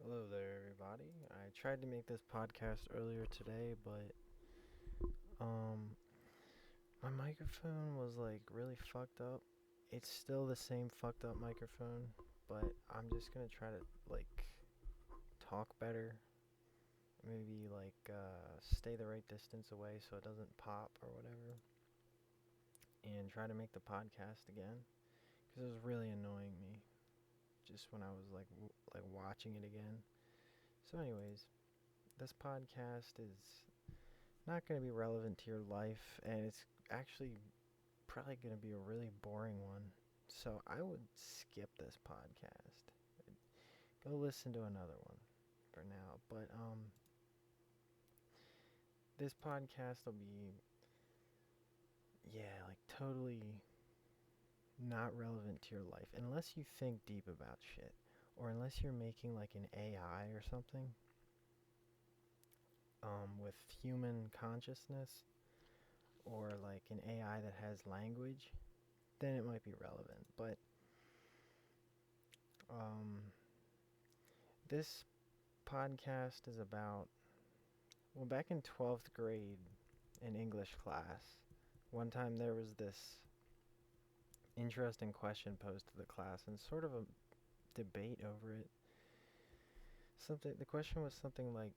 Hello there, everybody. I tried to make this podcast earlier today, but um, my microphone was like really fucked up. It's still the same fucked up microphone, but I'm just gonna try to like talk better. Maybe stay the right distance away so it doesn't pop or whatever, and try to make the podcast again because it was really annoying me just when I was like watching it again. So, anyways, this podcast is not going to be relevant to your life, and it's actually probably going to be a really boring one. So I would skip this podcast. Go listen to another one for now. But this podcast will be like totally not relevant to your life unless you think deep about shit, or unless you're making like an AI or something with human consciousness, or like an AI that has language, then it might be relevant. But um, this podcast is about, well, back in 12th grade in English class, one time there was this interesting question posed to the class and sort of a debate over it. The question was something like,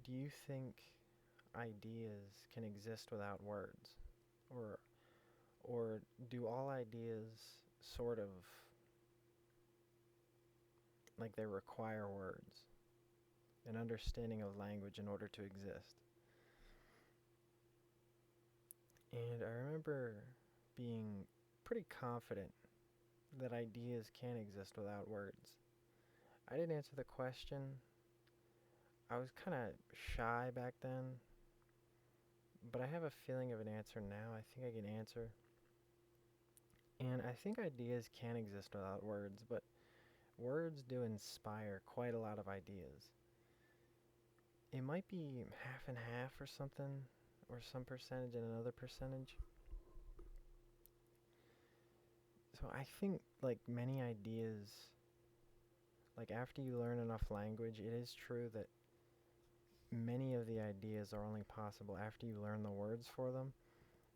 do you think ideas can exist without words? Or or do all ideas sort of like they require words, an understanding of language in order to exist? And I remember being pretty confident that ideas can exist without words. I didn't answer the question. I was kind of shy back then, but I have a feeling of an answer now. I think I can answer. And I think ideas can exist without words, but words do inspire quite a lot of ideas. It might be half and half or something, or some percentage and another percentage. So I think like many ideas, like after you learn enough language, it is true that many of the ideas are only possible after you learn the words for them,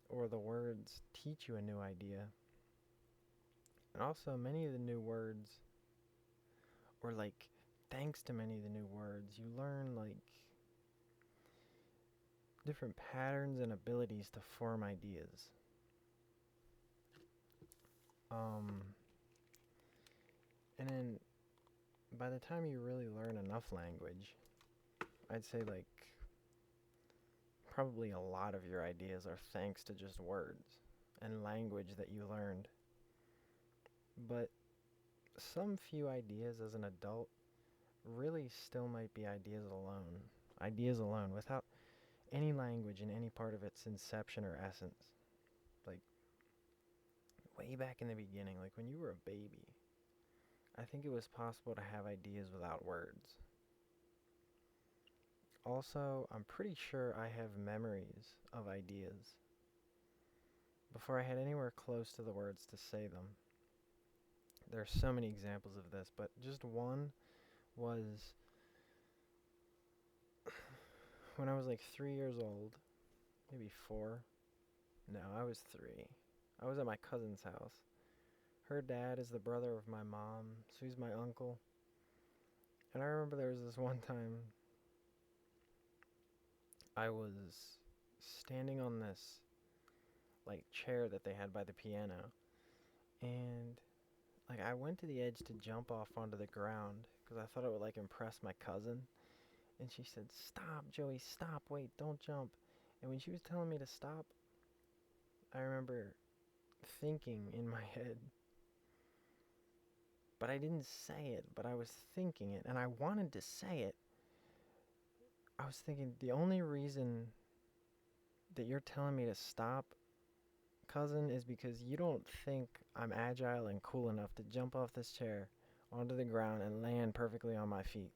or the words teach you a new idea. And also, many of the new words, or like thanks to many of the new words, you learn like different patterns and abilities to form ideas. Um, and then by the time you really learn enough language, I'd say like probably a lot of your ideas are thanks to just words and language that you learned. But some few ideas as an adult really still might be ideas alone. Ideas alone, without any language in any part of its inception or essence. Like, way back in the beginning, like when you were a baby, I think it was possible to have ideas without words. Also, I'm pretty sure I have memories of ideas before I had anywhere close to the words to say them. There are so many examples of this, but just one was when I was like 3 years old, maybe four. No, I was three. I was at my cousin's house. Her dad is the brother of my mom, so he's my uncle. And I remember there was this one time I was standing on this like chair that they had by the piano, and like I went to the edge to jump off onto the ground because I thought it would like impress my cousin. And she said, "Stop, Joey, stop, wait, don't jump." And when she was telling me to stop, I remember thinking in my head, but I didn't say it, but I was thinking it, and I wanted to say it. I was thinking, the only reason that you're telling me to stop, cousin, is because you don't think I'm agile and cool enough to jump off this chair onto the ground and land perfectly on my feet.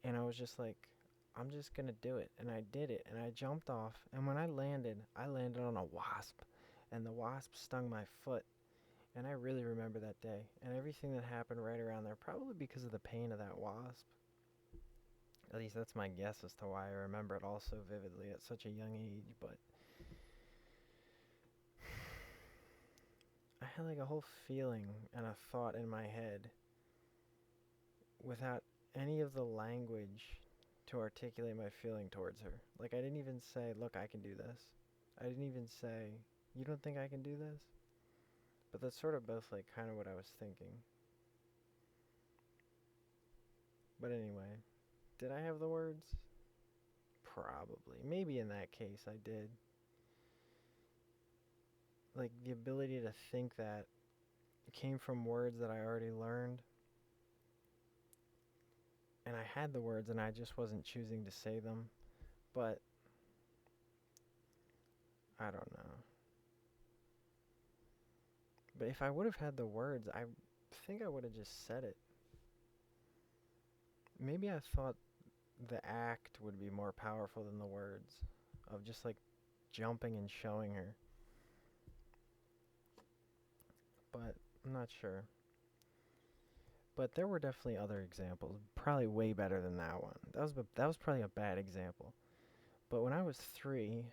And I was just like, I'm just gonna do it. And I did it, and I jumped off, and when I landed on a wasp, and the wasp stung my foot, And I really remember that day and everything that happened right around there, probably because of the pain of that wasp. At least that's my guess as to why I remember it all so vividly at such a young age. But I had like a whole feeling and a thought in my head without any of the language to articulate my feeling towards her. Like, I didn't even say, look, I can do this. I didn't even say, you don't think I can do this? But that's sort of both like kind of what I was thinking. But anyway, did I have the words? Probably. Maybe in that case I did. Like, the ability to think that came from words that I already learned. And I had the words and I just wasn't choosing to say them. But I don't know. But if I would have had the words, I think I would have just said it. Maybe I thought the act would be more powerful than the words of just like jumping and showing her. But I'm not sure. But there were definitely other examples, probably way better than that one. That was probably a bad example. But when I was 3,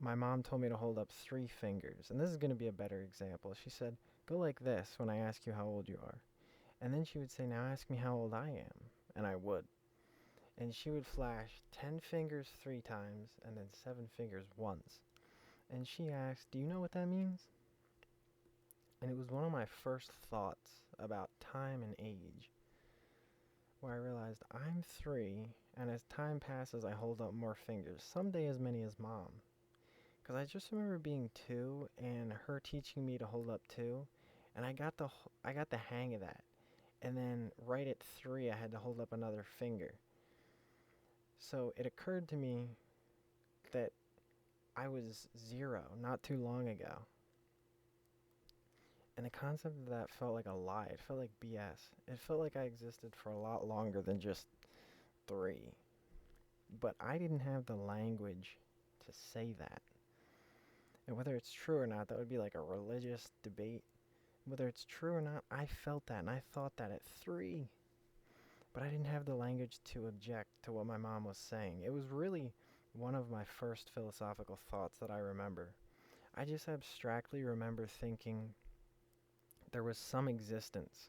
my mom told me to hold up 3 fingers, and this is going to be a better example. She said, "Go like this when I ask you how old you are." And then she would say, "Now ask me how old I am." And I would. And she would flash 10 fingers 3 times and then 7 fingers once. And she asked, "Do you know what that means?" And it was one of my first thoughts about time and age, where I realized I'm 3, and as time passes, I hold up more fingers, someday as many as mom. Because I just remember being 2 and her teaching me to hold up 2, and I got the hang of that. And then right at 3, I had to hold up another finger. So it occurred to me that I was 0 not too long ago. And the concept of that felt like a lie. It felt like BS. It felt like I existed for a lot longer than just 3. But I didn't have the language to say that. And whether it's true or not, that would be like a religious debate. Whether it's true or not, I felt that and I thought that at 3. But I didn't have the language to object to what my mom was saying. It was really one of my first philosophical thoughts that I remember. I just abstractly remember thinking there was some existence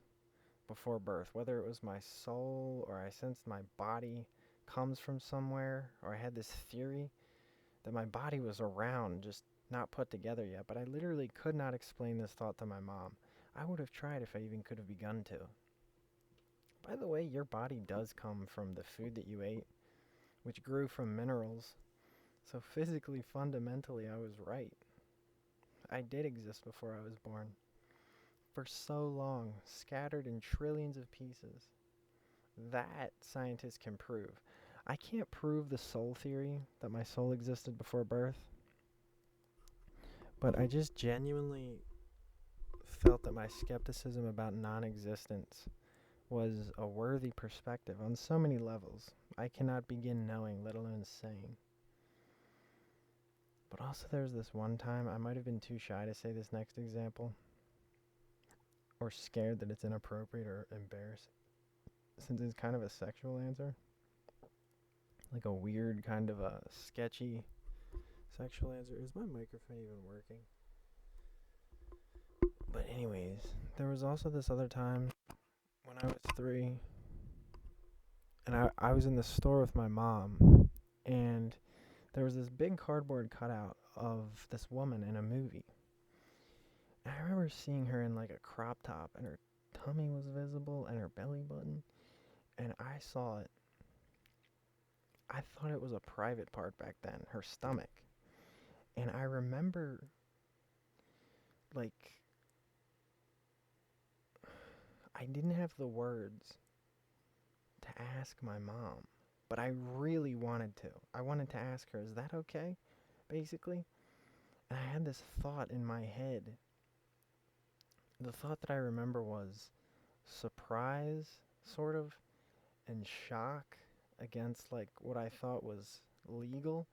before birth, whether it was my soul or I sensed my body comes from somewhere, or I had this theory that my body was around, just not put together yet. But I literally could not explain this thought to my mom. I would have tried if I even could have begun to. By the way, your body does come from the food that you ate, which grew from minerals. So physically, fundamentally, I was right. I did exist before I was born. For so long, scattered in trillions of pieces. That scientists can prove. I can't prove the soul theory, that my soul existed before birth, but I just genuinely felt that my skepticism about non-existence was a worthy perspective on so many levels I cannot begin knowing, let alone saying. But also there's this one time, I might have been too shy to say this next example, or scared that it's inappropriate or embarrassing, since it's kind of a sexual answer. Like a weird kind of a sketchy sexual answer. Is my microphone even working? But anyways, there was also this other time when I was 3, and I was in the store with my mom, and there was this big cardboard cutout of this woman in a movie. And I remember seeing her in like a crop top, and her tummy was visible, and her belly button, and I saw it. I thought it was a private part back then, her stomach. And I remember, like, I didn't have the words to ask my mom, but I really wanted to. I wanted to ask her, is that okay? Basically. And I had this thought in my head. The thought that I remember was surprise, sort of, and shock against like what I thought was legal.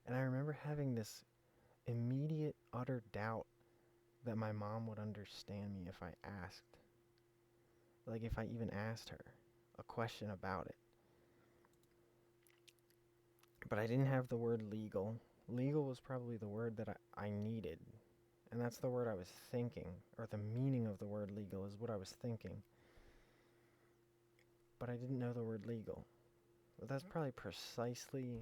And I remember having this immediate, utter doubt that my mom would understand me if I asked. Like, if I even asked her a question about it. But I didn't have the word legal. Legal was probably the word that I needed. And that's the word I was thinking. Or the meaning of the word legal is what I was thinking. But I didn't know the word legal. But that's probably precisely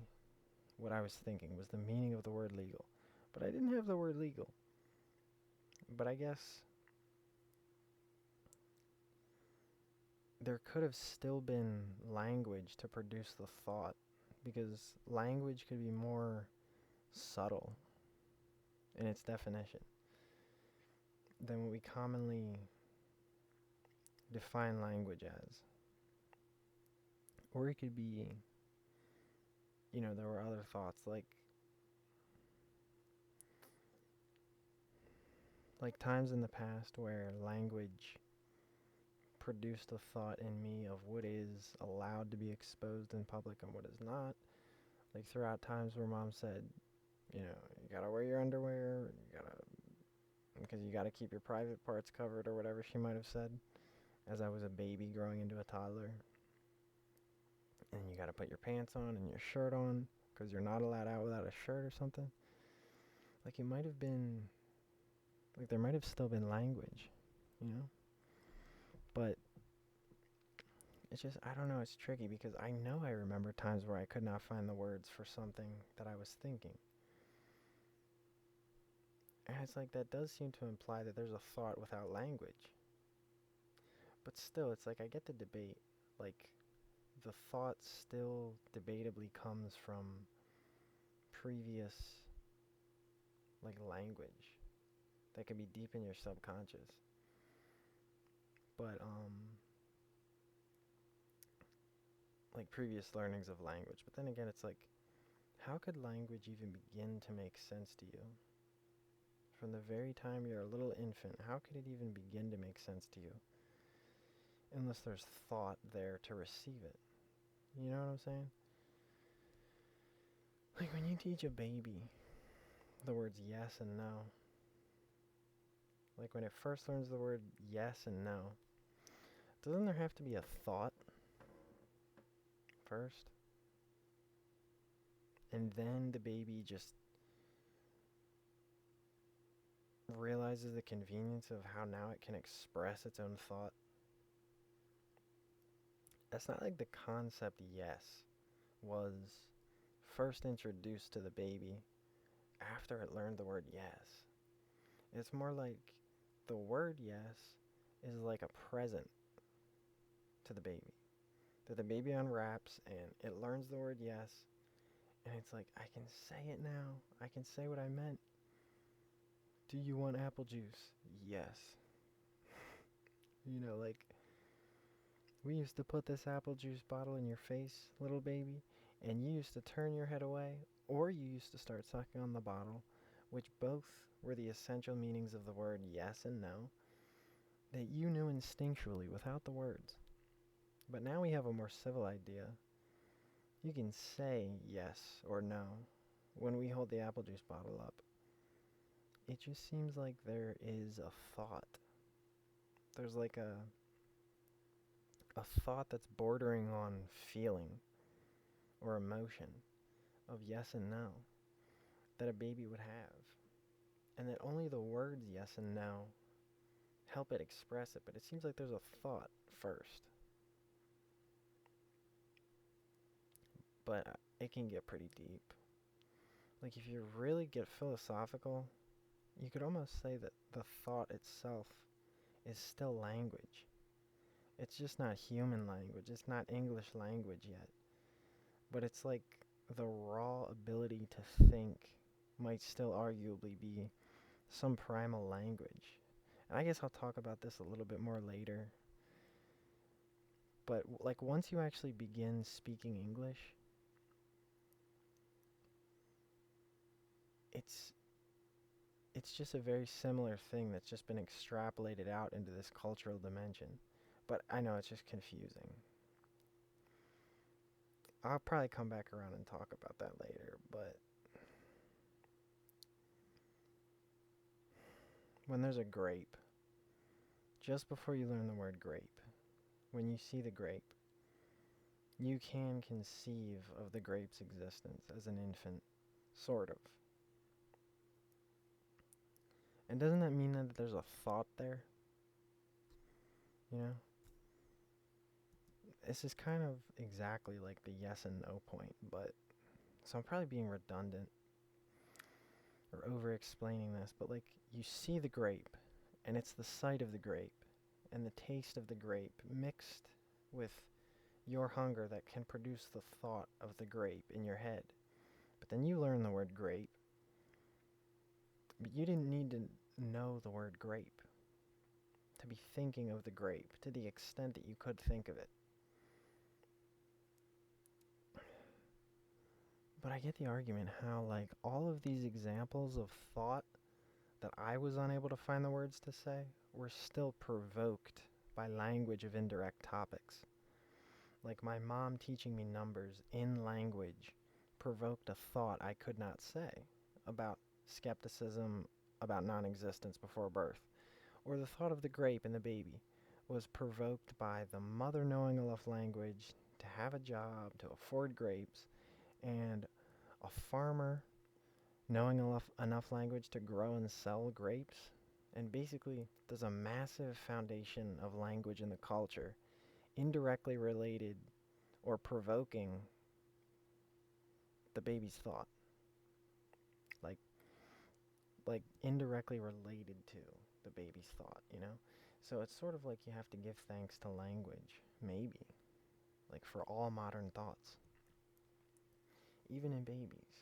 what I was thinking, was the meaning of the word legal. But I didn't have the word legal. But I guess there could have still been language to produce the thought, because language could be more subtle in its definition than what we commonly define language as. Or it could be, there were other thoughts like times in the past where language produced a thought in me of what is allowed to be exposed in public and what is not. Like throughout times where mom said, you gotta wear your underwear, because you gotta keep your private parts covered, or whatever she might have said, as I was a baby growing into a toddler. And you gotta put your pants on and your shirt on, because you're not allowed out without a shirt or something. Like it might have been, like there might have still been language, But it's just, I don't know, it's tricky because I know I remember times where I could not find the words for something that I was thinking. And it's like, that does seem to imply that there's a thought without language. But still, it's like I get the debate, like the thought still debatably comes from previous, like, language that could be deep in your subconscious. But, like previous learnings of language. But then again, it's like, how could language even begin to make sense to you? From the very time you're a little infant, how could it even begin to make sense to you? Unless there's thought there to receive it. You know what I'm saying? Like when you teach a baby the words yes and no, like when it first learns the word yes and no, doesn't there have to be a thought first? And then the baby just realizes the convenience of how now it can express its own thought. It's not like the concept yes was first introduced to the baby after it learned the word yes. It's more like the word yes is like a present to the baby, that the baby unwraps and it learns the word yes, and it's like, I can say it now. I can say what I meant. Do you want apple juice? Yes. Like, we used to put this apple juice bottle in your face, little baby, and you used to turn your head away, or you used to start sucking on the bottle, which both were the essential meanings of the word yes and no, that you knew instinctually without the words. But now we have a more civil idea. You can say yes or no when we hold the apple juice bottle up. It just seems like there is a thought. There's like a thought that's bordering on feeling or emotion of yes and no that a baby would have. And that only the words yes and no help it express it. But it seems like there's a thought first. But it can get pretty deep. Like if you really get philosophical, you could almost say that the thought itself is still language. It's just not human language. It's not English language yet. But it's like the raw ability to think might still arguably be some primal language. And I guess I'll talk about this a little bit more later. But like once you actually begin speaking English, it's just a very similar thing that's just been extrapolated out into this cultural dimension. But I know it's just confusing. I'll probably come back around and talk about that later, but when there's a grape, just before you learn the word grape, when you see the grape, you can conceive of the grape's existence as an infant, sort of. And doesn't that mean that there's a thought there? You know? This is kind of exactly like the yes and no point, but so I'm probably being redundant or over explaining this, but like you see the grape, and it's the sight of the grape and the taste of the grape mixed with your hunger that can produce the thought of the grape in your head. But then you learn the word grape, but you didn't need to know the word grape to be thinking of the grape to the extent that you could think of it. But I get the argument how, like, all of these examples of thought that I was unable to find the words to say were still provoked by language of indirect topics. Like my mom teaching me numbers in language provoked a thought I could not say about skepticism about non-existence before birth. Or the thought of the grape and the baby was provoked by the mother knowing enough language to have a job, to afford grapes, and a farmer knowing enough language to grow and sell grapes. And basically, there's a massive foundation of language in the culture, indirectly related or provoking the baby's thought. Like indirectly related to the baby's thought, you know? So it's sort of like you have to give thanks to language, maybe, like for all modern thoughts, even in babies.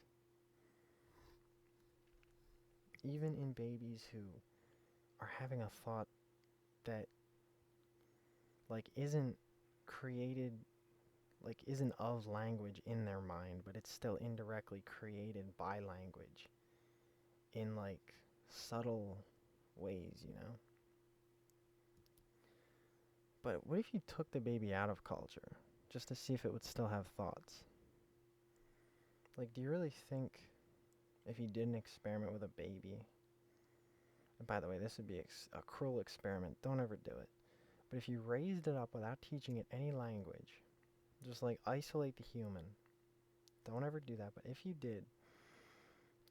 Even in babies who are having a thought that, like, isn't created, like, isn't of language in their mind, but it's still indirectly created by language in, like, subtle ways, you know? But what if you took the baby out of culture, just to see if it would still have thoughts? Like, do you really think if you did an experiment with a baby, and by the way, this would be a cruel experiment, don't ever do it, but if you raised it up without teaching it any language, just like isolate the human, don't ever do that, but if you did,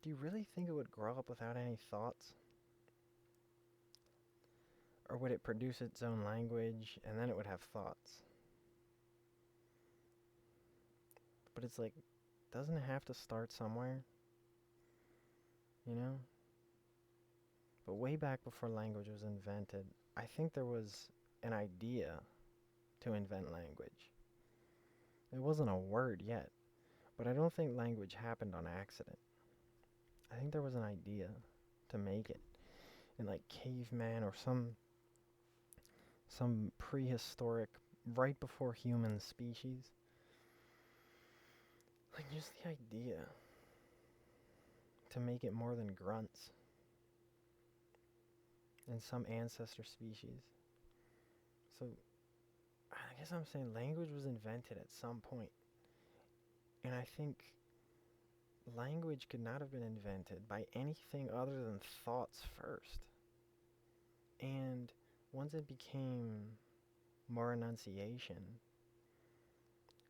do you really think it would grow up without any thoughts? Or would it produce its own language and then it would have thoughts? But it's like, doesn't it have to start somewhere? You know? But way back before language was invented, I think there was an idea to invent language. It wasn't a word yet, but I don't think language happened on accident. I think there was an idea to make it in like caveman or some prehistoric, right before human species. Like just the idea to make it more than grunts in some ancestor species. So I guess I'm saying language was invented at some point. And I think language could not have been invented by anything other than thoughts first. And once it became more enunciation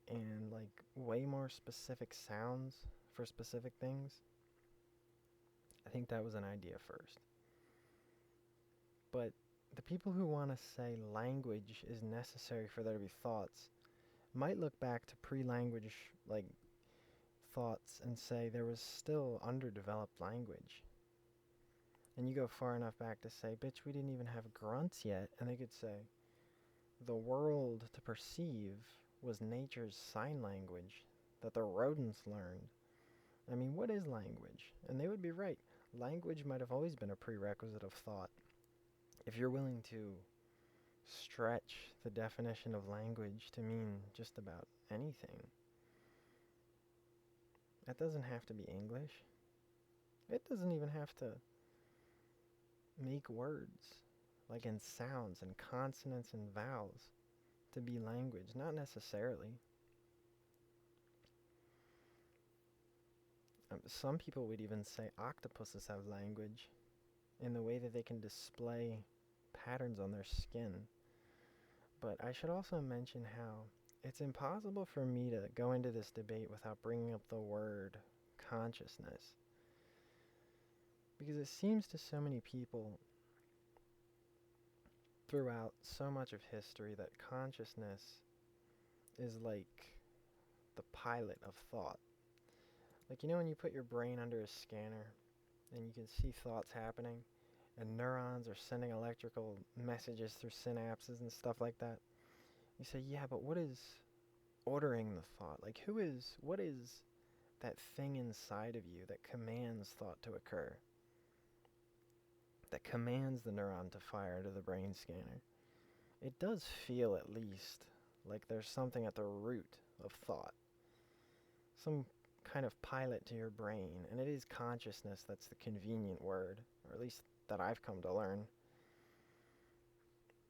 and like way more specific sounds for specific things, I think that was an idea first. But the people who want to say language is necessary for there to be thoughts might look back to pre-language like thoughts and say there was still underdeveloped language. And you go far enough back to say, bitch, we didn't even have grunts yet, and they could say the world to perceive was nature's sign language that the rodents learned. I mean, what is language? And they would be right. Language might have always been a prerequisite of thought. If you're willing to stretch the definition of language to mean just about anything, that doesn't have to be English. It doesn't even have to make words, like in sounds and consonants and vowels, to be language. Not necessarily. Some people would even say octopuses have language. in the way that they can display patterns on their skin. But I should also mention how it's impossible for me to go into this debate without bringing up the word consciousness. Because it seems to so many people throughout so much of history that consciousness is like the pilot of thought. Like, you know, when you put your brain under a scanner and you can see thoughts happening and neurons are sending electrical messages through synapses and stuff like that? You say, yeah, but what is ordering the thought? Like, what is that thing inside of you that commands thought to occur? That commands the neuron to fire to the brain scanner? It does feel, at least, like there's something at the root of thought. Some kind of pilot to your brain, and it is consciousness that's the convenient word, or at least that I've come to learn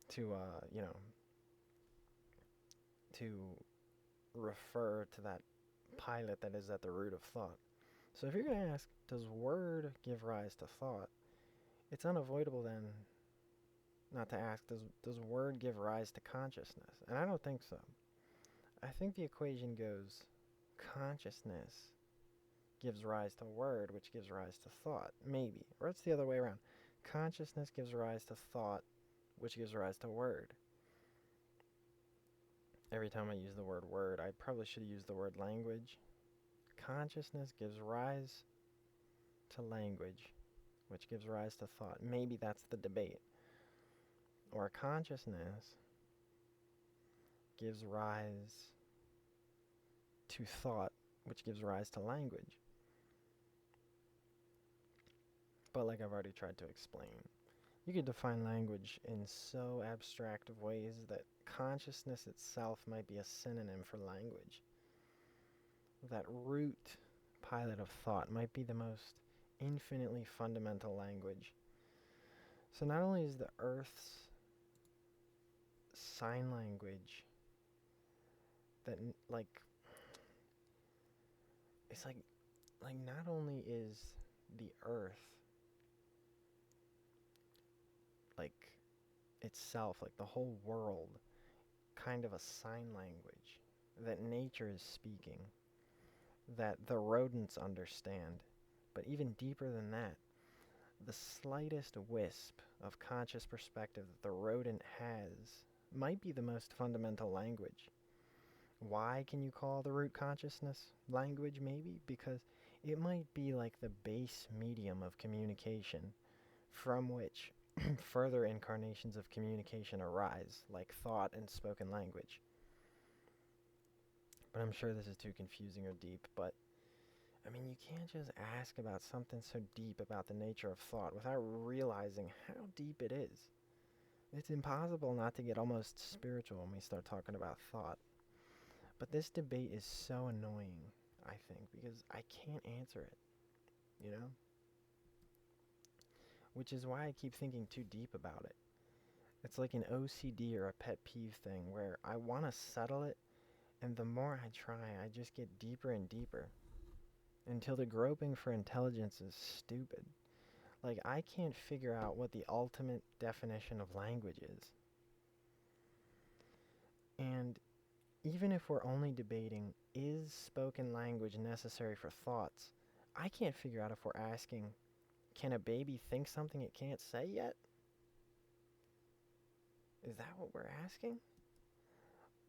to, to refer to that pilot that is at the root of thought. So if you're going to ask, does word give rise to thought? It's unavoidable then not to ask, does word give rise to consciousness? And I don't think so. I think the equation goes, consciousness gives rise to word, which gives rise to thought. Maybe. Or it's the other way around. Consciousness gives rise to thought, which gives rise to word. Every time I use the word word, I probably should use the word language. Consciousness gives rise to language, which gives rise to thought. Maybe that's the debate. Or consciousness gives rise to thought, which gives rise to language. But like I've already tried to explain, you could define language in so abstract of ways that consciousness itself might be a synonym for language. That root pilot of thought might be the most infinitely fundamental language. So not only is the Earth's sign language that it's like not only is the Earth like itself, like the whole world, kind of a sign language that nature is speaking, that the rodents understand. But even deeper than that, the slightest wisp of conscious perspective that the rodent has might be the most fundamental language. Why can you call the root consciousness language? Maybe because it might be like the base medium of communication from which further incarnations of communication arise, like thought and spoken language. But I'm sure this is too confusing or deep, but I mean, you can't just ask about something so deep about the nature of thought without realizing how deep it is. It's impossible not to get almost spiritual when we start talking about thought. But this debate is so annoying, I think, because I can't answer it, you know? Which is why I keep thinking too deep about it. It's like an OCD or a pet peeve thing where I want to settle it, and the more I try, I just get deeper and deeper. Until the groping for intelligence is stupid. Like, I can't figure out what the ultimate definition of language is. And even if we're only debating, is spoken language necessary for thoughts, I can't figure out if we're asking, can a baby think something it can't say yet? Is that what we're asking?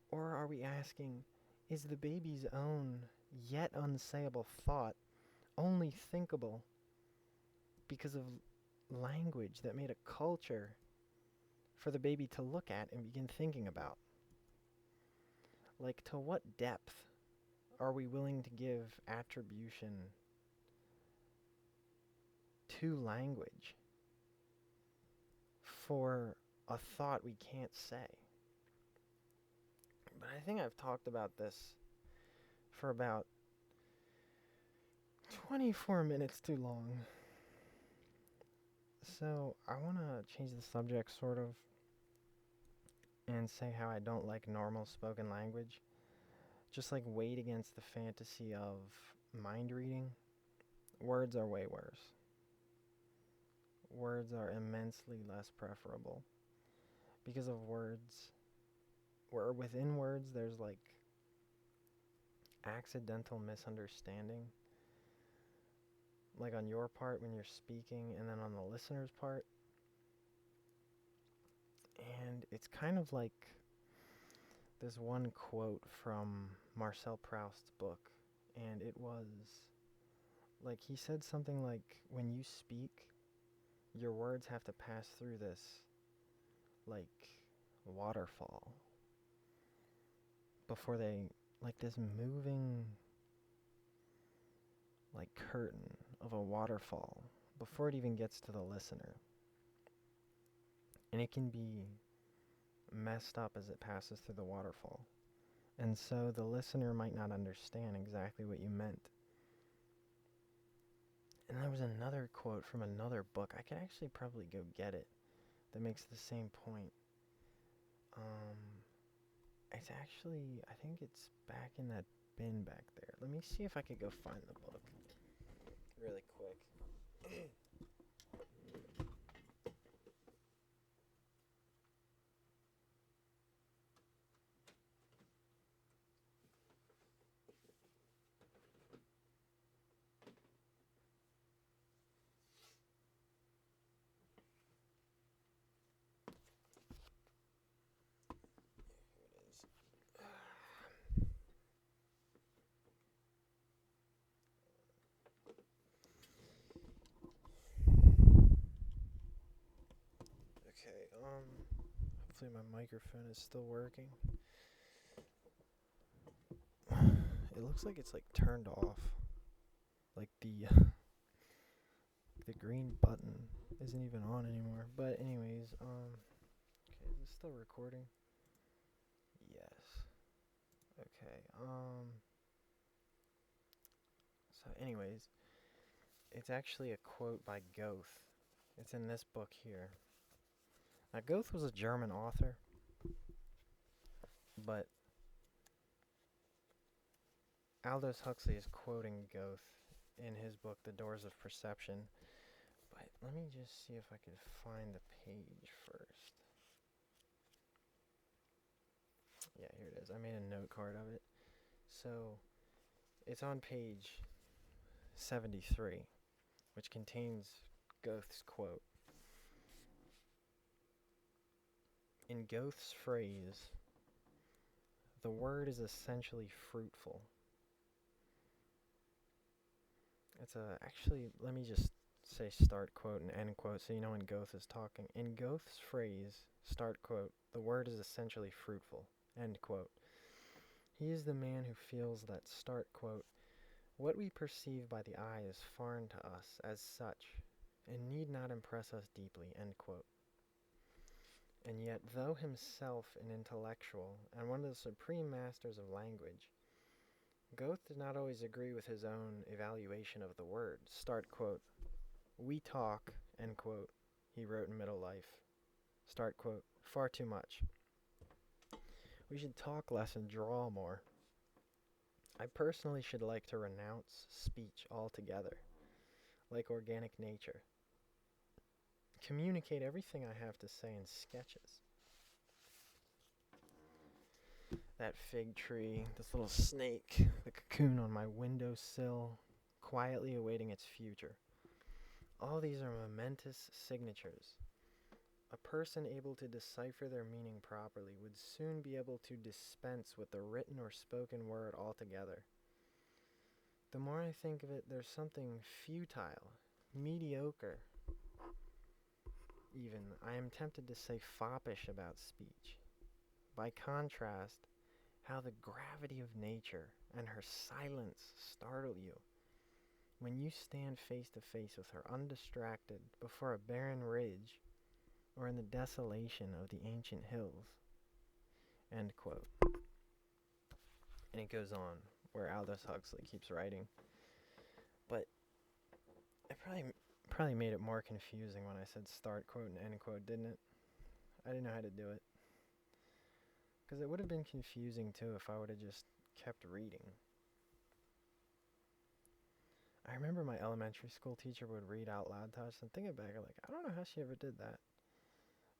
Or are we asking, is the baby's own yet unsayable thought only thinkable because of language that made a culture for the baby to look at and begin thinking about? Like, to what depth are we willing to give attribution to language for a thought we can't say? But I think I've talked about this for about 24 minutes too long. So I want to change the subject sort of and say how I don't like normal spoken language. Just like weighed against the fantasy of mind reading, words are way worse. words are immensely less preferable. Because of words, where within words there's like accidental misunderstanding, like on your part when you're speaking, and then on the listener's part. And it's kind of like this one quote from Marcel Proust's book, and it was like he said something like, when you speak, your words have to pass through this like waterfall before they, like this moving like curtain of a waterfall before it even gets to the listener. And it can be messed up as it passes through the waterfall. And so the listener might not understand exactly what you meant. And there was another quote from another book. I could actually probably go get it that makes the same point. It's actually, I think it's back in that bin back there. Let me see if I could go find the book really quick. Okay, hopefully my microphone is still working. It looks like it's like turned off. Like the green button isn't even on anymore. But anyways, okay, is this still recording? Yes. Okay, so anyways, it's actually a quote by Goethe. It's in this book here. Now, Goethe was a German author, but Aldous Huxley is quoting Goethe in his book, The Doors of Perception. But let me just see if I can find the page first. Yeah, here it is. I made a note card of it. So, it's on page 73, which contains Goethe's quote. In Goethe's phrase, the word is essentially fruitful. Actually, let me just say start quote and end quote so you know when Goethe is talking. In Goethe's phrase, start quote, the word is essentially fruitful, end quote. He is the man who feels that, start quote, what we perceive by the eye is foreign to us as such, and need not impress us deeply, end quote. And yet, though himself an intellectual and one of the supreme masters of language, Goethe did not always agree with his own evaluation of the word. Start quote, we talk, end quote, he wrote in middle life. Start quote, far too much. We should talk less and draw more. I personally should like to renounce speech altogether, like organic nature. Communicate everything I have to say in sketches. That fig tree, this little snake, the cocoon on my windowsill, quietly awaiting its future. All these are momentous signatures. A person able to decipher their meaning properly would soon be able to dispense with the written or spoken word altogether. The more I think of it, there's something futile, mediocre. Even, I am tempted to say foppish about speech. By contrast, how the gravity of nature and her silence startle you when you stand face to face with her undistracted before a barren ridge or in the desolation of the ancient hills. End quote. And it goes on, where Aldous Huxley keeps writing. But I probably made it more confusing when I said start quote and end quote, didn't it? I didn't know how to do it. Because it would have been confusing too if I would have just kept reading. I remember my elementary school teacher would read out loud to us, and thinking back, I'm like, I don't know how she ever did that.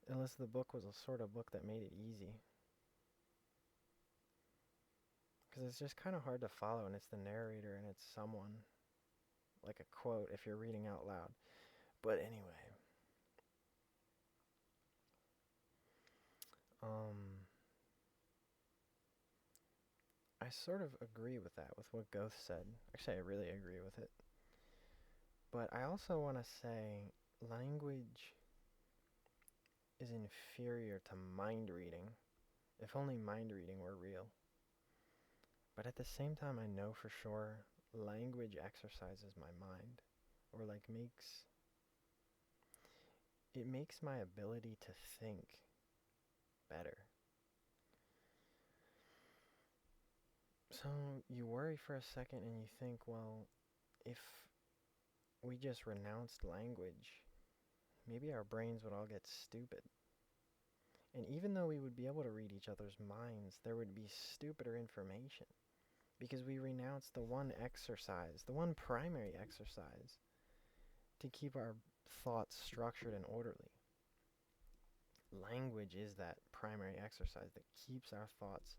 Unless the book was a sort of book that made it easy. Because it's just kind of hard to follow, and it's the narrator, and it's someone. Like a quote if you're reading out loud. But anyway. I sort of agree with that, with what Goth said. Actually, I really agree with it. But I also want to say language is inferior to mind reading. If only mind reading were real. But at the same time, I know for sure language exercises my mind. Or like makes my ability to think better. So you worry for a second and you think, well, if we just renounced language, maybe our brains would all get stupid. And even though we would be able to read each other's minds, there would be stupider information. Because we renounced the one exercise, the one primary exercise, to keep our thoughts structured and orderly. Language is that primary exercise that keeps our thoughts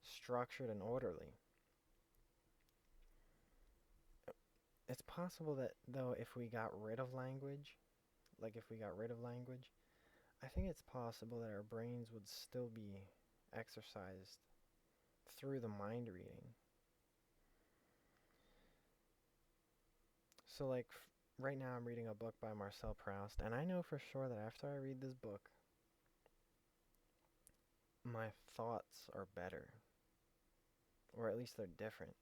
structured and orderly. It's possible that, though, if we got rid of language, I think it's possible that our brains would still be exercised through the mind reading. So, like, right now I'm reading a book by Marcel Proust, and I know for sure that after I read this book, my thoughts are better. Or at least they're different.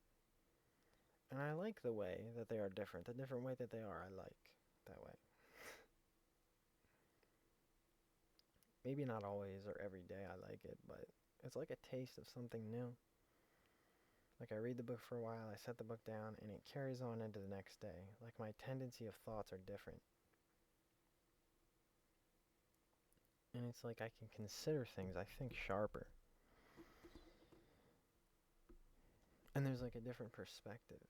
And I like the way that they are different. The different way that they are, I like that way. Maybe not always or every day I like it, but it's like a taste of something new. Like I read the book for a while, I set the book down, and it carries on into the next day. Like my tendency of thoughts are different. And it's like I can consider things, I think sharper. And there's like a different perspective.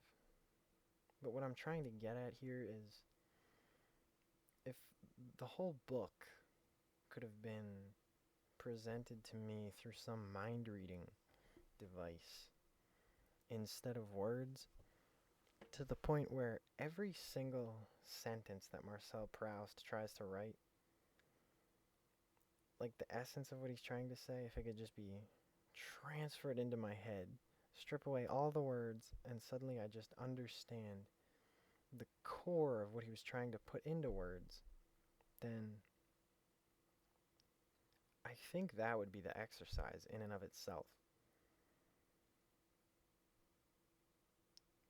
But what I'm trying to get at here is if the whole book could have been presented to me through some mind reading device instead of words, to the point where every single sentence that Marcel Proust tries to write, like the essence of what he's trying to say, if it could just be transferred into my head, strip away all the words, and suddenly I just understand the core of what he was trying to put into words, then I think that would be the exercise in and of itself.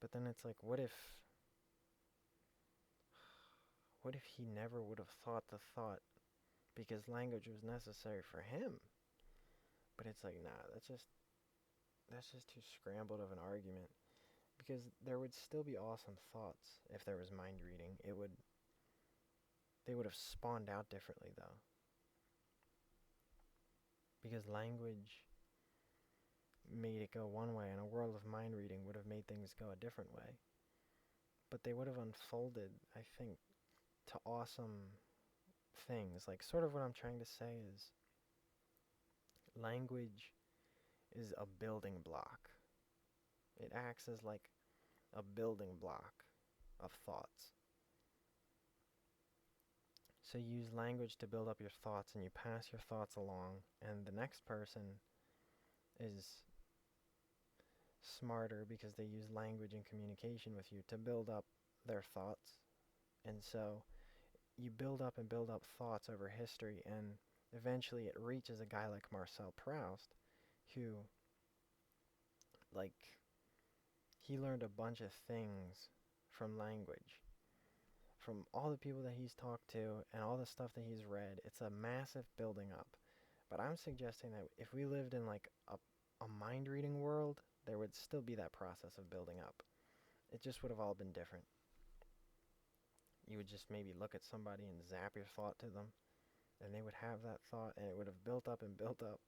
But then it's like, what if he never would have thought the thought because language was necessary for him? But it's like, nah, that's just too scrambled of an argument. Because there would still be awesome thoughts if there was mind reading. They would have spawned out differently though. Because language made it go one way, and a world of mind reading would have made things go a different way. But they would have unfolded, I think, to awesome things. Like, sort of what I'm trying to say is language is a building block. It acts as like a building block of thoughts. So you use language to build up your thoughts, and you pass your thoughts along, and the next person is smarter because they use language and communication with you to build up their thoughts. And so you build up thoughts over history, and eventually it reaches a guy like Marcel Proust, who, like, he learned a bunch of things from language. From all the people that he's talked to and all the stuff that he's read, it's a massive building up. But I'm suggesting that if we lived in like a mind reading world, there would still be that process of building up. It just would have all been different. You would just maybe look at somebody and zap your thought to them, and they would have that thought, and it would have built up and built up,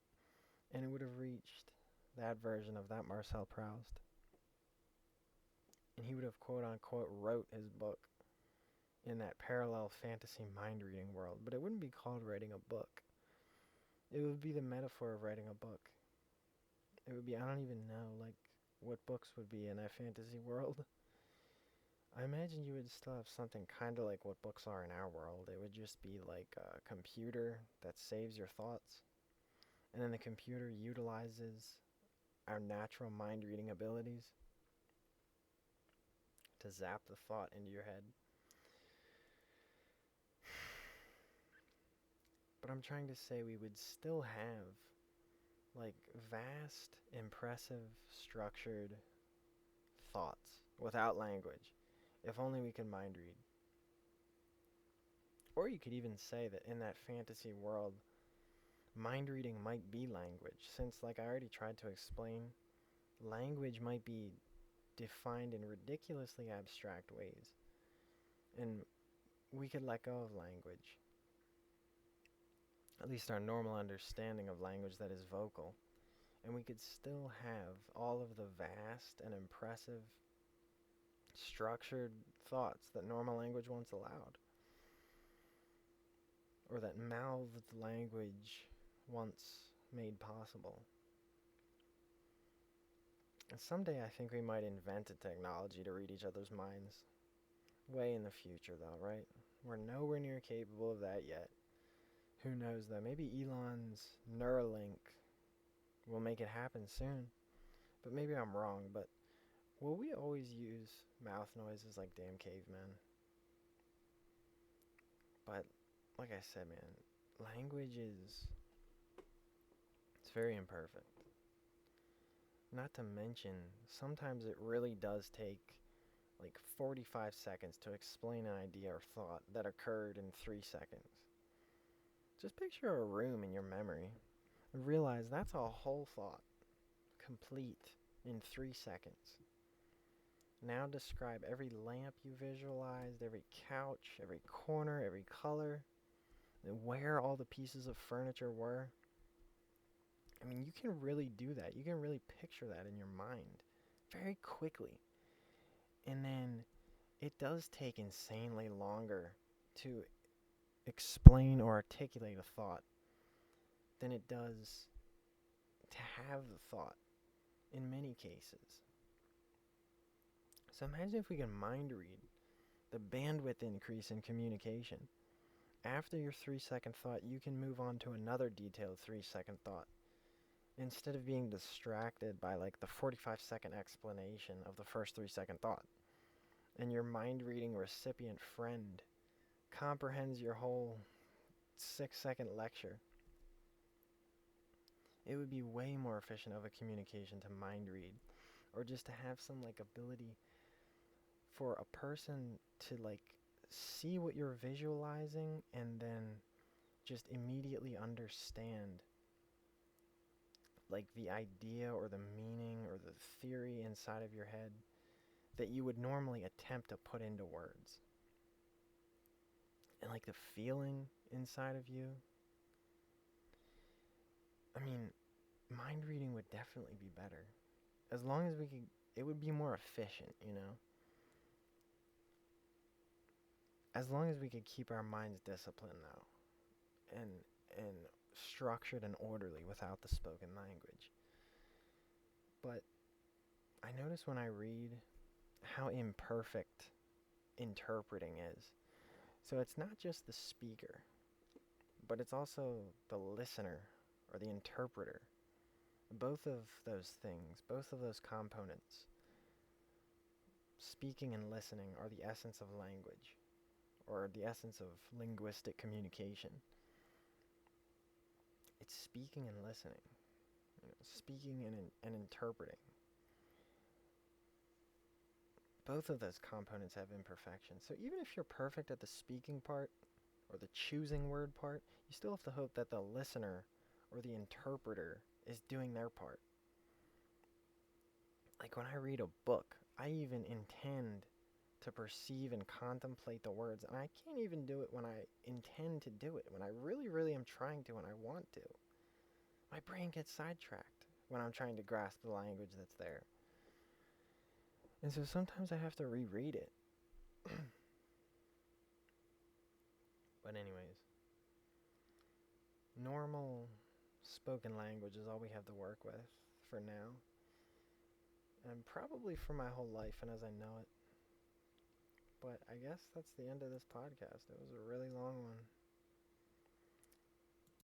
and it would have reached that version of that Marcel Proust. and he would have quote unquote wrote his book in that parallel fantasy mind reading world, but it wouldn't be called writing a book. It would be the metaphor of writing a book. It would be, I don't even know, like, what books would be in that fantasy world. I imagine you would still have something kind of like what books are in our world. It would just be like a computer that saves your thoughts, and then the computer utilizes our natural mind reading abilities to zap the thought into your head. But I'm trying to say we would still have like vast, impressive, structured thoughts without language, if only we could mind read. Or you could even say that in that fantasy world, mind reading might be language, since, like I already tried to explain, language might be defined in ridiculously abstract ways. And we could let go of language, at least our normal understanding of language that is vocal, and we could still have all of the vast and impressive structured thoughts that normal language once allowed, or that mouthed language once made possible. And someday I think we might invent a technology to read each other's minds. Way in the future though, right? We're nowhere near capable of that yet. Who knows though, maybe Elon's Neuralink will make it happen soon. But maybe I'm wrong, but will we always use mouth noises like damn cavemen? But like I said, man, language is, it's very imperfect. Not to mention, sometimes it really does take like 45 seconds to explain an idea or thought that occurred in 3 seconds. Just picture a room in your memory and realize that's a whole thought, complete in 3 seconds. Now describe every lamp you visualized, every couch, every corner, every color, and where all the pieces of furniture were. I mean, you can really do that. You can really picture that in your mind very quickly. And then it does take insanely longer to explain or articulate a thought than it does to have the thought in many cases. So imagine if we can mind read the bandwidth increase in communication. After your 3-second thought, you can move on to another detailed 3-second thought, instead of being distracted by like the 45-second explanation of the first 3-second thought. And your mind-reading recipient friend comprehends your whole 6-second lecture. It would be way more efficient of a communication to mind read, or just to have some like ability for a person to like see what you're visualizing and then just immediately understand like the idea or the meaning or the theory inside of your head that you would normally attempt to put into words. And like the feeling inside of you. I mean, mind reading would definitely be better. As long as we could, it would be more efficient, you know? As long as we could keep our minds disciplined though, and structured and orderly without the spoken language. But I notice when I read how imperfect interpreting is. So it's not just the speaker, but it's also the listener or the interpreter. Both of those things, both of those components, speaking and listening, are the essence of language, or the essence of linguistic communication. It's speaking and listening, speaking and interpreting. Both of those components have imperfections. So even if you're perfect at the speaking part, or the choosing word part, you still have to hope that the listener or the interpreter is doing their part. Like when I read a book, I even intend to perceive and contemplate the words, and I can't even do it when I intend to do it, when I really, really am trying to and I want to. My brain gets sidetracked when I'm trying to grasp the language that's there. And so sometimes I have to reread it. But anyways, normal spoken language is all we have to work with for now. And probably for my whole life and as I know it. But I guess that's the end of this podcast. It was a really long